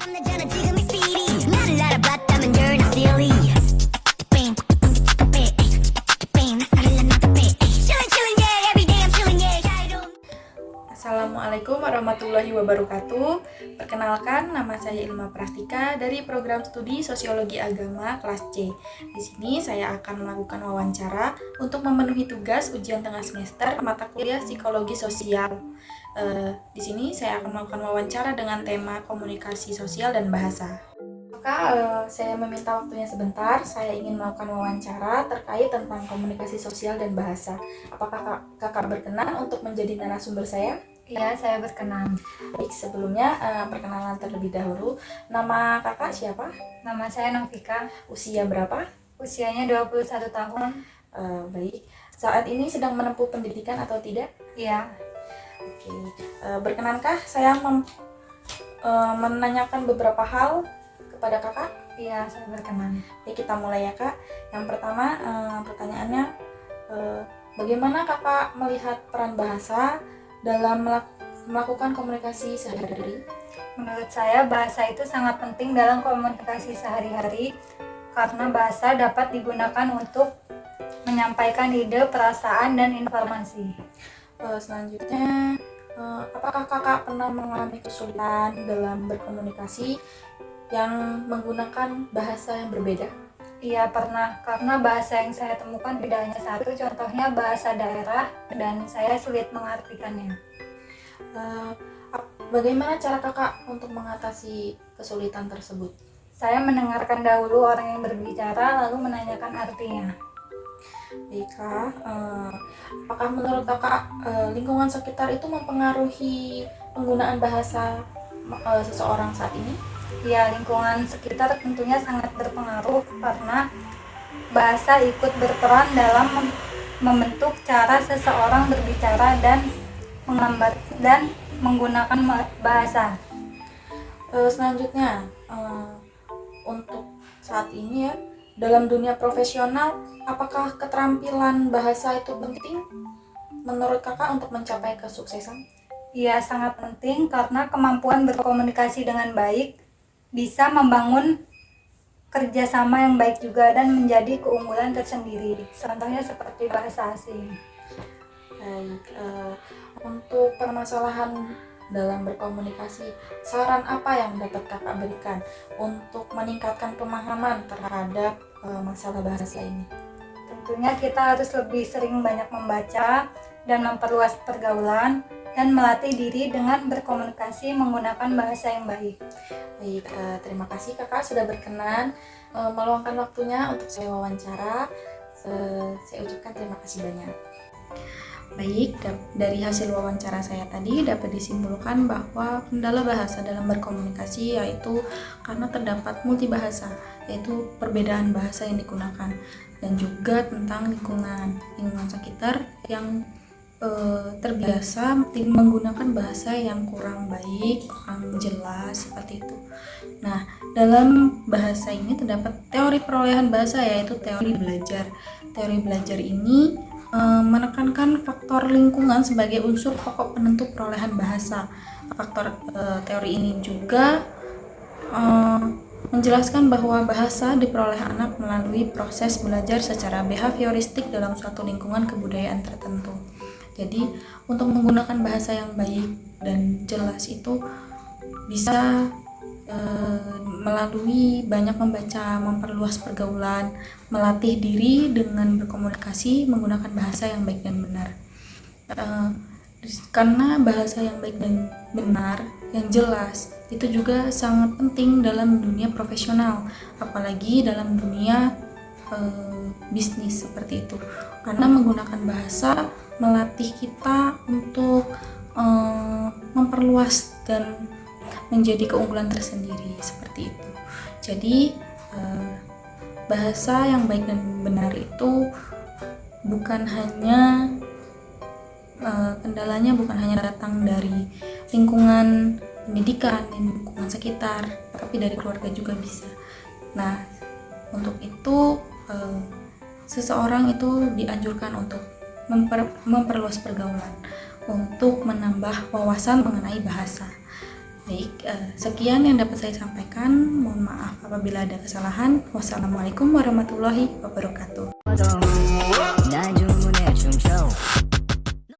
남자는 지금 이 speedy 나를 알아봤다면 you're not silly Bang, bang, bang, 나를 나도 bang Chillin', chillin', yeah, every day I'm chillin', yeah 자유로운 Assalamualaikum warahmatullahi wabarakatuh. Perkenalkan, nama saya Ilma Prastika dari program studi Sosiologi Agama kelas C. Di sini saya akan melakukan wawancara untuk memenuhi tugas ujian tengah semester mata kuliah Psikologi Sosial. Di sini saya akan melakukan wawancara dengan tema komunikasi sosial dan bahasa. Maka saya meminta waktunya sebentar. Saya ingin melakukan wawancara terkait tentang komunikasi sosial dan bahasa. Apakah kakak berkenan untuk menjadi narasumber saya? Iya, saya berkenan. Baik, sebelumnya perkenalan terlebih dahulu. Nama kakak siapa? Nama saya Novika, Usia berapa? usianya 21 tahun. Baik, saat ini sedang menempuh pendidikan atau tidak? Iya, Oke, berkenankah saya menanyakan beberapa hal kepada kakak? iya, saya berkenan. Oke, kita mulai ya kak. Yang pertama, pertanyaannya, bagaimana kakak melihat peran bahasa dalam melakukan komunikasi sehari-hari? Menurut saya, bahasa itu sangat penting dalam komunikasi sehari-hari karena bahasa dapat digunakan untuk menyampaikan ide, perasaan, dan informasi. Selanjutnya, apakah kakak pernah mengalami kesulitan dalam berkomunikasi yang menggunakan bahasa yang berbeda? Iya, pernah. Karena bahasa yang saya temukan tidak hanya satu, contohnya bahasa daerah, dan saya sulit mengartikannya. Bagaimana cara kakak untuk mengatasi kesulitan tersebut? Saya mendengarkan dahulu orang yang berbicara, lalu menanyakan artinya. Baiklah, apakah menurut kakak lingkungan sekitar itu mempengaruhi penggunaan bahasa seseorang saat ini? Ya, lingkungan sekitar tentunya sangat berpengaruh karena bahasa ikut berperan dalam membentuk cara seseorang berbicara dan menggambar dan menggunakan bahasa. Selanjutnya, untuk saat ini ya, dalam dunia profesional, apakah keterampilan bahasa itu penting menurut kakak untuk mencapai kesuksesan? Ia sangat penting karena kemampuan berkomunikasi dengan baik bisa membangun kerjasama yang baik juga dan menjadi keunggulan tersendiri. Contohnya seperti bahasa asing. Baik, untuk permasalahan dalam berkomunikasi, saran apa yang dapat kakak berikan untuk meningkatkan pemahaman terhadap masalah bahasa ini? Tentunya kita harus lebih sering banyak membaca dan memperluas pergaulan dan melatih diri dengan berkomunikasi menggunakan bahasa yang baik. Baik, terima kasih kakak sudah berkenan meluangkan waktunya untuk saya wawancara. Saya ucapkan terima kasih banyak. Baik, dari hasil wawancara saya tadi dapat disimpulkan bahwa kendala bahasa dalam berkomunikasi yaitu karena terdapat multibahasa, yaitu perbedaan bahasa yang digunakan, dan juga tentang lingkungan sekitar yang terbiasa menggunakan bahasa yang kurang baik, kurang jelas seperti itu. Nah, dalam bahasa ini terdapat teori perolehan bahasa yaitu teori belajar. Teori belajar ini menekankan faktor lingkungan sebagai unsur pokok penentu perolehan bahasa. Faktor teori ini juga menjelaskan bahwa bahasa diperoleh anak melalui proses belajar secara behavioristik dalam suatu lingkungan kebudayaan tertentu. Jadi, untuk menggunakan bahasa yang baik dan jelas itu bisa melalui banyak membaca, memperluas pergaulan, melatih diri dengan berkomunikasi menggunakan bahasa yang baik dan benar. Karena bahasa yang baik dan benar, yang jelas, itu juga sangat penting dalam dunia profesional, apalagi dalam dunia bisnis seperti itu. Karena menggunakan bahasa melatih kita untuk memperluas dan menjadi keunggulan tersendiri seperti itu. Jadi bahasa yang baik dan benar itu bukan hanya kendalanya bukan hanya datang dari lingkungan pendidikan dan lingkungan sekitar, tapi dari keluarga juga bisa. Nah, untuk itu seseorang itu dianjurkan untuk memperluas pergaulan, untuk menambah wawasan mengenai bahasa. Baik, sekian yang dapat saya sampaikan. Mohon maaf apabila ada kesalahan. Wassalamualaikum warahmatullahi wabarakatuh.